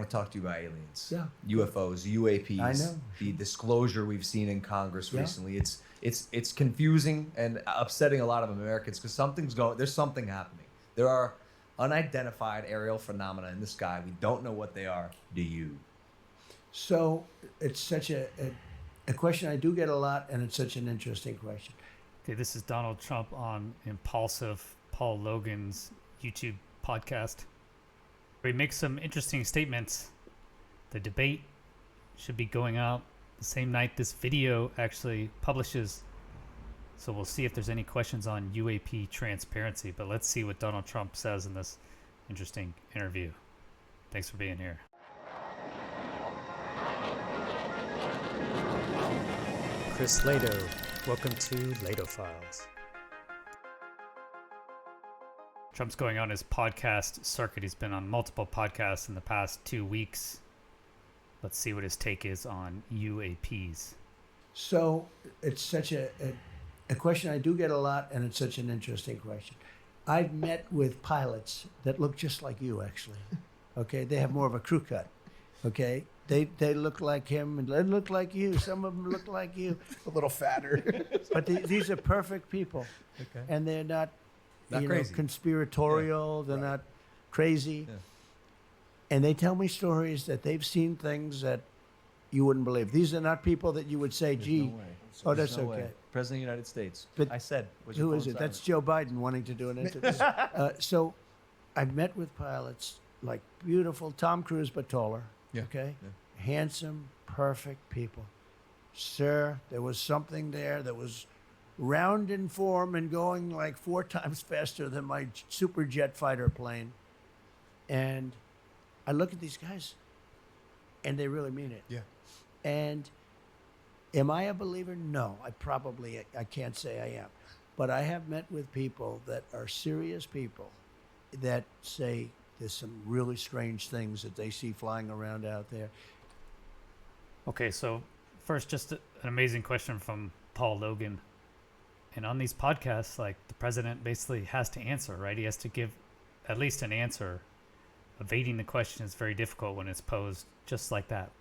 want to talk to you about aliens. Yeah. UFOs, UAPs. I know. The disclosure we've seen in Congress Yeah. recently. It's confusing and upsetting a lot of Americans because there's something happening. There are unidentified aerial phenomena in the sky. We don't know what they are. Do you? So it's such a question I do get a lot, and it's such an interesting question. Okay, this is Donald Trump on Impulsive, Paul Logan's YouTube podcast. He makes some interesting statements. The debate should be going out the same night this video actually publishes. So we'll see if there's any questions on UAP transparency. But let's see what Donald Trump says in this interesting interview. Thanks for being here. Chris Lehto, welcome to Lehto Files. Trump's going on his podcast circuit. He's been on multiple podcasts in the past 2 weeks. Let's see what his take is on UAPs. So it's such a question I do get a lot, and it's such an interesting question. I've met with pilots that look just like you, actually. Okay, they have more of a crew cut. Okay, they look like him, and they look like you. Some of them look like you, A little fatter. but these are perfect people, Okay. and they're not Crazy. conspiratorial. They're not crazy, and they tell me stories that they've seen things that you wouldn't believe. These are not people that you would say, "Gee, No way. oh, There's that's no way. okay." President of the United States. But I said. Was your Who phone is it? silent? That's Joe Biden wanting to do an interview. So I've met with pilots like beautiful Tom Cruise, but taller. Yeah. Okay. Yeah. Handsome, perfect people. Sir, there was something there that was round in form and going like 4 times faster than my super jet fighter plane. And I look at these guys and they really mean it. Yeah. And am I a believer? No, I can't say I am. But I have met with people that are serious people that say there's some really strange things that they see flying around out there. Okay, so first, just an amazing question from Paul Logan. And on these podcasts, like, the president basically has to answer, right? He has to give at least an answer. Evading the question is very difficult when it's posed just like that.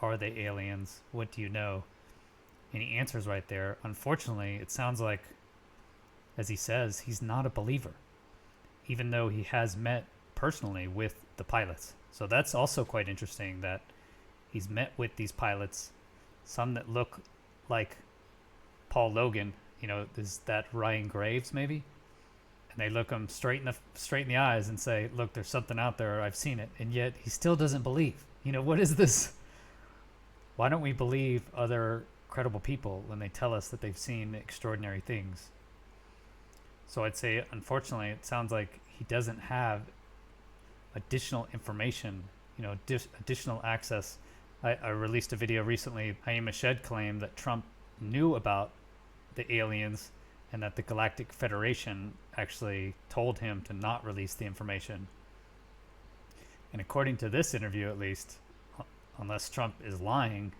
Are they aliens? What do you know? And he answers right there. Unfortunately, it sounds like, as he says, he's not a believer, even though he has met personally with the pilots. So that's also quite interesting that he's met with these pilots, some that look like Paul Logan, is that Ryan Graves maybe? And they look him straight in the eyes and say, look, there's something out there, I've seen it. And yet he still doesn't believe. What is this? Why don't we believe other credible people when they tell us that they've seen extraordinary things? So I'd say, unfortunately, it sounds like he doesn't have additional information, additional access. I released a video recently. Haima Shed claimed that Trump knew about the aliens and that the Galactic Federation actually told him to not release the information. And according to this interview, at least, unless Trump is lying,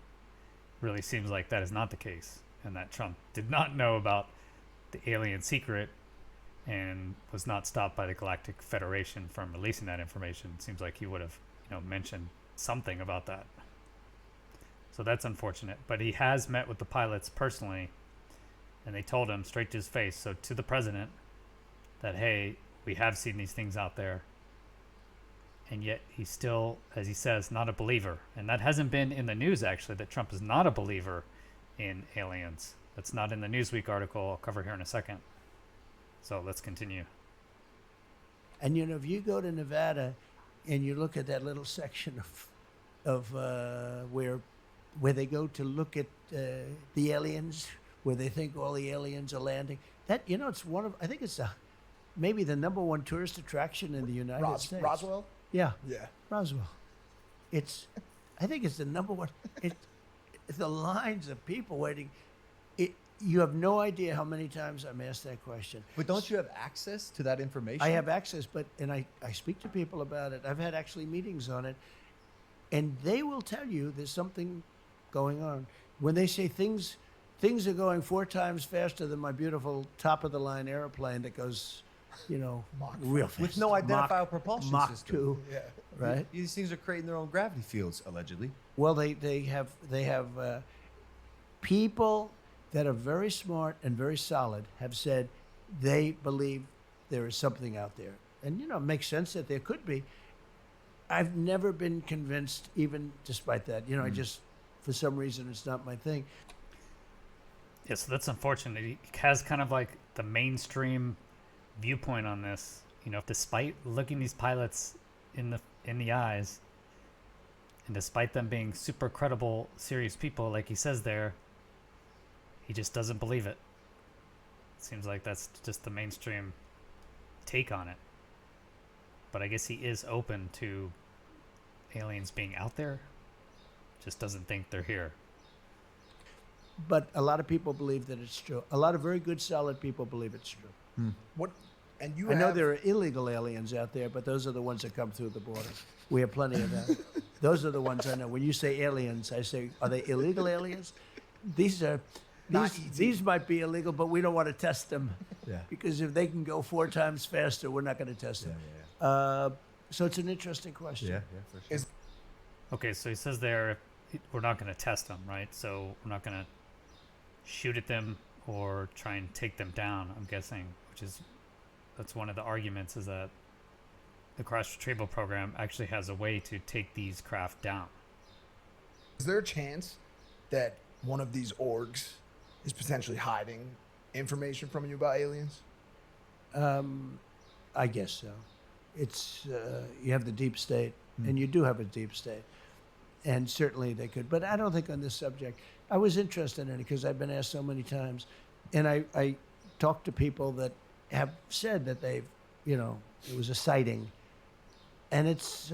really seems like that is not the case, and that Trump did not know about the alien secret and was not stopped by the Galactic Federation from releasing that information. It seems like he would have, mentioned something about that. So that's unfortunate. But he has met with the pilots personally, and they told him straight to his face, so to the president, that, hey, we have seen these things out there. And yet he's still, as he says, not a believer. And that hasn't been in the news, actually, that Trump is not a believer in aliens. That's not in the Newsweek article I'll cover here in a second. So let's continue. And if you go to Nevada and you look at that little section of where they go to look at the aliens, where they think all the aliens are landing, that it's I think it's maybe the number one tourist attraction in the United States. Roswell? Yeah. Yeah. Roswell. I think it's the number one. The lines of people waiting. You have no idea how many times I'm asked that question. But don't you have access to that information? I have access, and I speak to people about it. I've had actually meetings on it, and they will tell you there's something going on. When they say things are going 4 times faster than my beautiful top-of-the-line airplane that goes real fast. With no identifiable propulsion Mach system. 2, Yeah. right? These things are creating their own gravity fields, allegedly. Well, they have people that are very smart and very solid have said they believe there is something out there, and it makes sense that there could be. I've never been convinced, even despite that. I just, for some reason, it's not my thing. Yeah, so that's unfortunate. He has kind of like the mainstream viewpoint on this. Despite looking these pilots in the eyes, and despite them being super credible, serious people, like he says there, he just doesn't believe it. Seems like that's just the mainstream take on it. But I guess he is open to aliens being out there. Just doesn't think they're here. But a lot of people believe that it's true. A lot of very good, solid people believe it's true. What? And I know there are illegal aliens out there, but those are the ones that come through the border. We have plenty of that. Those are the ones I know. When you say aliens, I say, are they illegal aliens? These might be illegal, but we don't want to test them. Yeah. Because if they can go 4 times faster, we're not going to test them. So it's an interesting question. Yeah, for sure. Okay, so he says there, we're not going to test them, right? So we're not going to shoot at them or try and take them down, I'm guessing, that's one of the arguments, is that the crash retrieval program actually has a way to take these craft down. Is there a chance that one of these orgs is potentially hiding information from you about aliens? I guess so. It's you have the deep state, and you do have a deep state, and certainly they could. But I don't think on this subject. I was interested in it because I've been asked so many times, and I talked to people that have said that they've, it was a sighting, and it's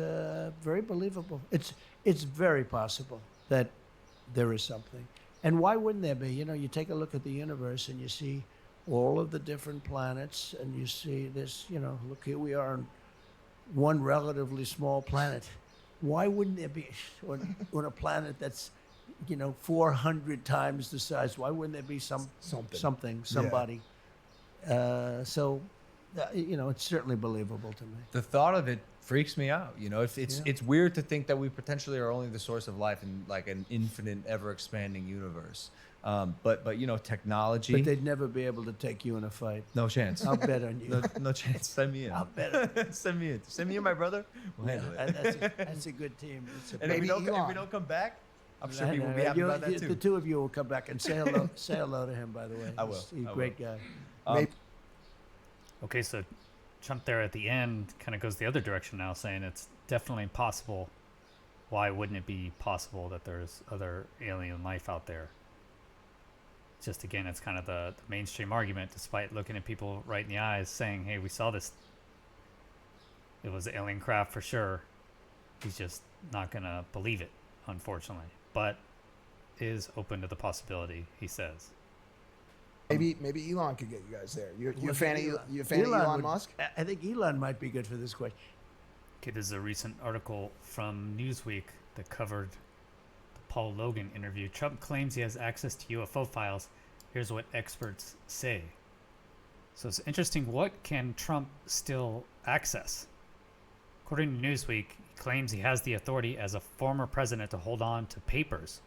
very believable. It's very possible that there is something, and why wouldn't there be? You take a look at the universe and you see all of the different planets, and you see this. Look, here we are on one relatively small planet. Why wouldn't there be on a planet that's 400 times the size? Why wouldn't there be somebody? So it's certainly believable to me. The thought of it freaks me out. It's weird to think that we potentially are only the source of life in like an infinite, ever expanding universe. But technology. But they'd never be able to take you in a fight. No chance. I'll bet on you. No chance. Send me in. I'll bet on you. Send me in. Send me in, my brother. We'll handle it. That's a good team. And if we don't come back, I'm sure people will be happy about that too. The two of you will come back and say hello. Say hello to him, by the way. I will. He's a great guy. Okay, so Trump there at the end kind of goes the other direction now, saying it's definitely possible. Why wouldn't it be possible that there's other alien life out there? Just again, it's kind of the mainstream argument, despite looking at people right in the eyes saying, hey, we saw this. It was alien craft for sure. He's just not going to believe it, unfortunately. But is open to the possibility, he says. Maybe Elon could get you guys there. You a fan of Elon Musk? I think Elon might be good for this question. Okay, this is a recent article from Newsweek that covered the Paul Logan interview. Trump claims he has access to UFO files. Here's what experts say. So it's interesting. What can Trump still access? According to Newsweek, he claims he has the authority as a former president to hold on to papers.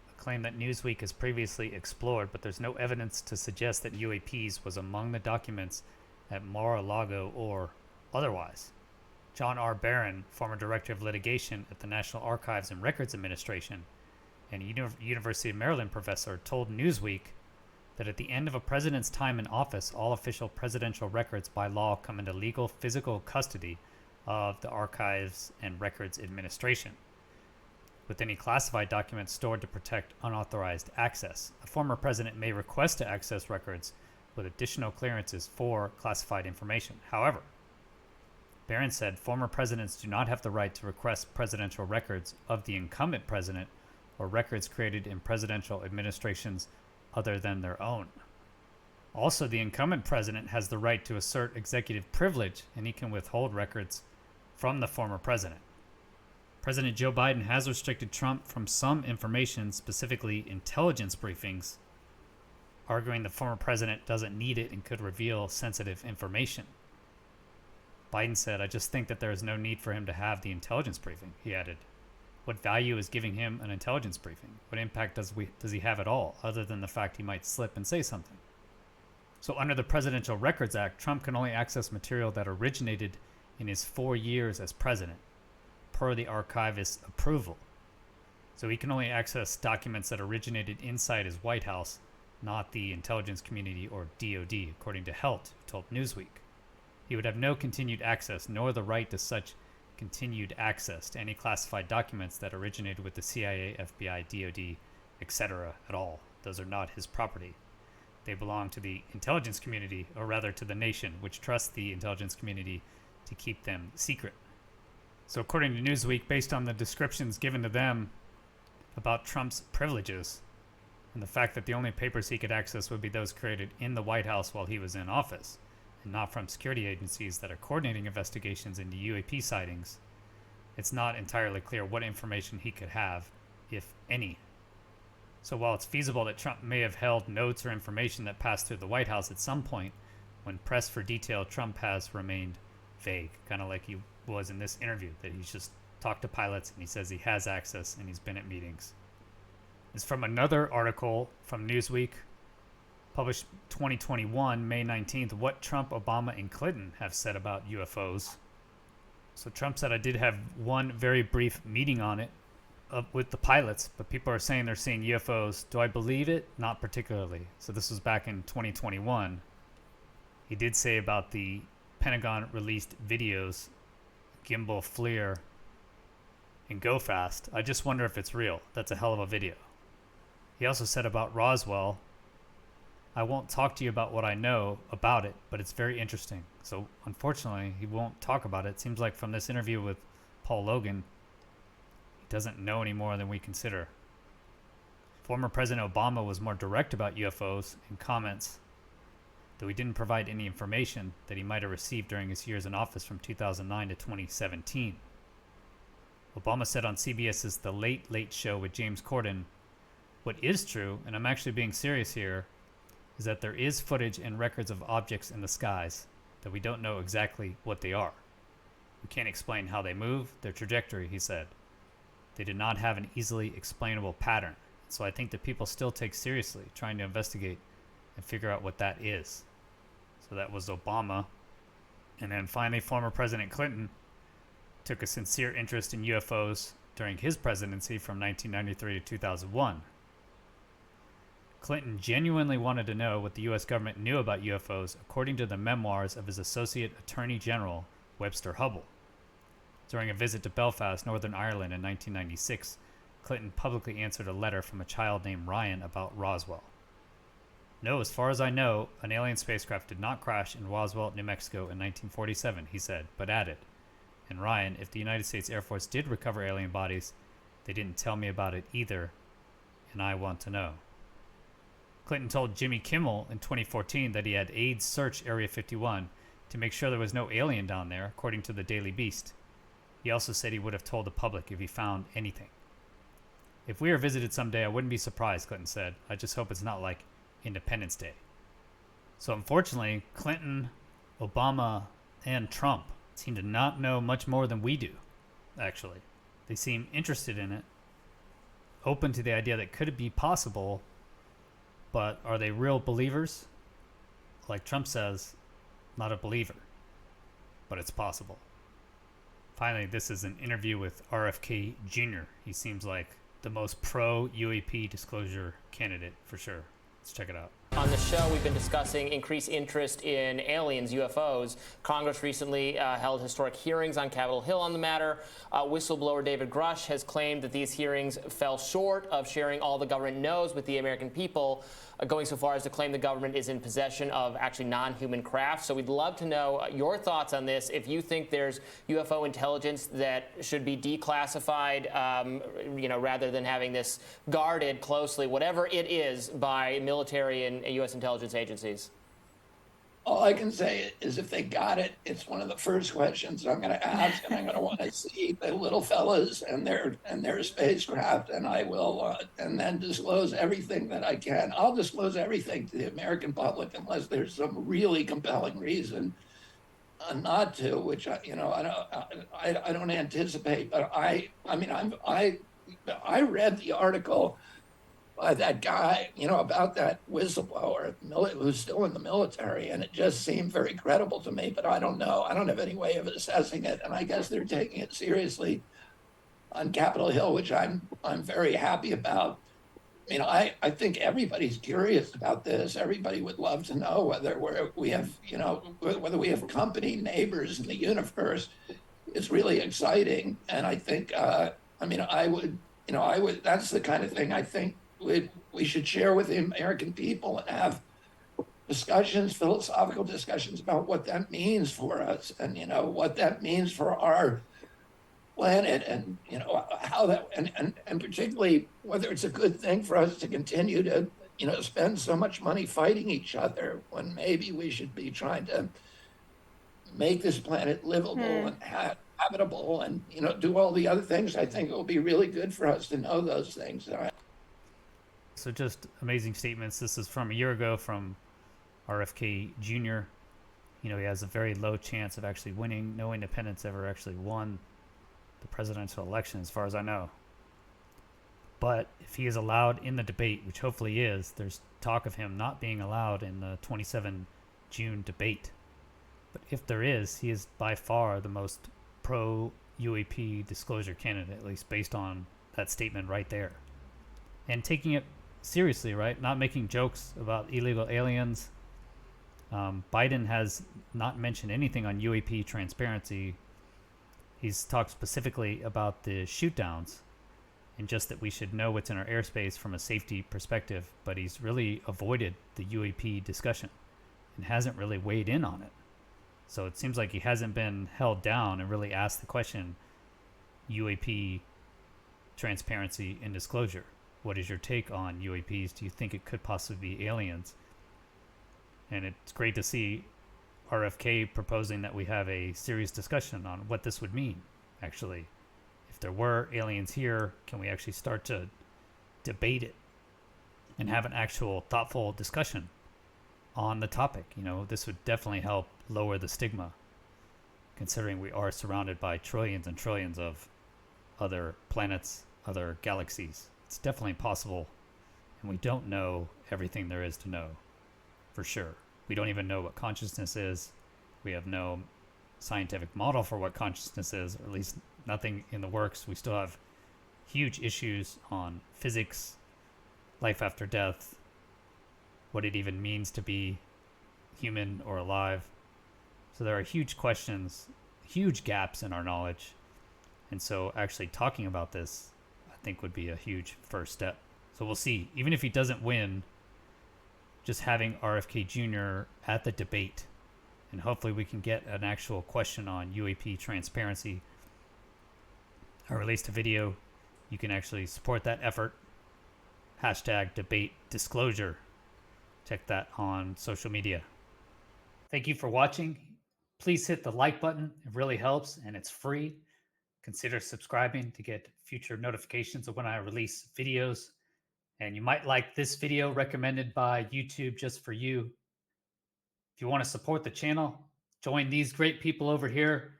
A claim that Newsweek has previously explored, but there's no evidence to suggest that UAPs was among the documents at Mar-a-Lago or otherwise. John R. Barron, former director of litigation at the National Archives and Records Administration and University of Maryland professor, told Newsweek that at the end of a president's time in office, all official presidential records by law come into legal physical custody of the Archives and Records Administration, with any classified documents stored to protect unauthorized access. A former president may request to access records with additional clearances for classified information. However, Barron said former presidents do not have the right to request presidential records of the incumbent president or records created in presidential administrations other than their own. Also, the incumbent president has the right to assert executive privilege, and he can withhold records from the former president. President Joe Biden has restricted Trump from some information, specifically intelligence briefings, arguing the former president doesn't need it and could reveal sensitive information. Biden said, "I just think that there is no need for him to have the intelligence briefing," he added. What value is giving him an intelligence briefing? What impact does he have at all, other than the fact he might slip and say something? So under the Presidential Records Act, Trump can only access material that originated in his 4 years as president, per the archivist's approval. So he can only access documents that originated inside his White House, not the intelligence community or DOD, according to Lehto, who told Newsweek. He would have no continued access, nor the right to such continued access to any classified documents that originated with the CIA, FBI, DOD, etc. at all. Those are not his property. They belong to the intelligence community, or rather to the nation, which trusts the intelligence community to keep them secret. So according to Newsweek, based on the descriptions given to them about Trump's privileges and the fact that the only papers he could access would be those created in the White House while he was in office, and not from security agencies that are coordinating investigations into UAP sightings, it's not entirely clear what information he could have, if any. So while it's feasible that Trump may have held notes or information that passed through the White House at some point, when pressed for detail, Trump has remained vague, kind of like he was in this interview, that he's just talked to pilots and he says he has access and he's been at meetings. It's from another article from Newsweek, published 2021, May 19th, what Trump, Obama, and Clinton have said about UFOs. So Trump said, "I did have one very brief meeting on it with the pilots, but people are saying they're seeing UFOs. Do I believe it? Not particularly." So this was back in 2021. He did say about the Pentagon released videos, gimbal FLIR, and Go Fast, "I just wonder if it's real. That's a hell of a video." He also said about Roswell, "I won't talk to you about what I know about it, but it's very interesting." So unfortunately, he won't talk about it. Seems like from this interview with Paul Logan, he doesn't know any more than we consider. Former President Obama was more direct about UFOs in comments, though he didn't provide any information that he might have received during his years in office from 2009 to 2017. Obama said on CBS's The Late Late Show with James Corden, "What is true, and I'm actually being serious here, is that there is footage and records of objects in the skies that we don't know exactly what they are. We can't explain how they move, their trajectory," he said. "They did not have an easily explainable pattern, so I think that people still take seriously trying to investigate and figure out what that is." So that was Obama. And then finally, former President Clinton took a sincere interest in UFOs during his presidency from 1993 to 2001. Clinton genuinely wanted to know what the U.S. government knew about UFOs, according to the memoirs of his Associate Attorney General, Webster Hubbell. During a visit to Belfast, Northern Ireland in 1996, Clinton publicly answered a letter from a child named Ryan about Roswell. "No, as far as I know, an alien spacecraft did not crash in Roswell, New Mexico in 1947, he said, but added, "And Ryan, if the United States Air Force did recover alien bodies, they didn't tell me about it either, and I want to know." Clinton told Jimmy Kimmel in 2014 that he had aides search Area 51 to make sure there was no alien down there, according to the Daily Beast. He also said he would have told the public if he found anything. "If we are visited someday, I wouldn't be surprised," Clinton said. "I just hope it's not like Independence Day." So unfortunately, Clinton, Obama, and Trump seem to not know much more than we do, actually. They seem interested in it, open to the idea that could it be possible, but are they real believers? Like Trump says, not a believer, but it's possible. Finally, this is an interview with RFK Jr. He seems like the most pro-UAP disclosure candidate for sure. Let's check it out. On the show, we've been discussing increased interest in aliens, UFOs. Congress recently held historic hearings on Capitol Hill on the matter. Whistleblower David Grush has claimed that these hearings fell short of sharing all the government knows with the American people, going so far as to claim the government is in possession of actually non-human craft. So we'd love to know your thoughts on this. If you think there's UFO intelligence that should be declassified, rather than having this guarded closely, whatever it is, by military and U.S. intelligence agencies. all I can say is if they got it, it's one of the first questions I'm going to ask, and I'm going to want to see the little fellas and their spacecraft, and I will, and then disclose everything that I can. I'll disclose everything to the American public unless there's some really compelling reason not to, which I don't anticipate. But I read the article by that guy, about that whistleblower who's still in the military, and it just seemed very credible to me. But I don't know. I don't have any way of assessing it, and I guess they're taking it seriously on Capitol Hill, which I'm very happy about. I think everybody's curious about this. Everybody would love to know whether we have company, neighbors in the universe. It's really exciting, and I think I would. That's the kind of thing I think we should share with the American people and have discussions, philosophical discussions about what that means for us, and what that means for our planet, and how that, and particularly whether it's a good thing for us to continue to spend so much money fighting each other when maybe we should be trying to make this planet livable and habitable, and do all the other things. I think it will be really good for us to know those things. So just amazing statements. This is from a year ago from RFK Jr. He has a very low chance of actually winning. No independents ever actually won the presidential election, as far as I know. But if he is allowed in the debate, which hopefully he is, there's talk of him not being allowed in the 27 June debate. But if there is, he is by far the most pro UAP disclosure candidate, at least based on that statement right there. And taking it seriously, right? Not making jokes about illegal aliens. Biden has not mentioned anything on UAP transparency. He's talked specifically about the shoot downs and just that we should know what's in our airspace from a safety perspective, but he's really avoided the UAP discussion and hasn't really weighed in on it. So it seems like he hasn't been held down and really asked the question, UAP transparency and disclosure. What is your take on UAPs? Do you think it could possibly be aliens? And it's great to see RFK proposing that we have a serious discussion on what this would mean, actually. If there were aliens here, can we actually start to debate it and have an actual thoughtful discussion on the topic? This would definitely help lower the stigma, considering we are surrounded by trillions and trillions of other planets, other galaxies. It's definitely possible, and we don't know everything there is to know, for sure. We don't even know what consciousness is. We have no scientific model for what consciousness is, or at least nothing in the works. We still have huge issues on physics, life after death, what it even means to be human or alive. So there are huge questions, huge gaps in our knowledge. And so actually talking about this, I think, would be a huge first step. So we'll see. Even if he doesn't win, just having RFK Jr. at the debate, and hopefully we can get an actual question on UAP transparency. I released a video. You can actually support that effort. #debate disclosure. Check that on social media. Thank you for watching. Please hit the like button. It really helps, and it's free. Consider subscribing to get future notifications of when I release videos. And you might like this video recommended by YouTube just for you. If you want to support the channel, join these great people over here,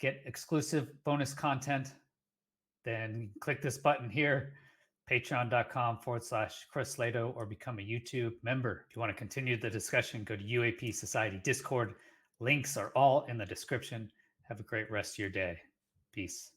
get exclusive bonus content, then click this button here, patreon.com/Chris Lehto, or become a YouTube member. If you want to continue the discussion, go to UAP Society Discord. Links are all in the description. Have a great rest of your day. Peace.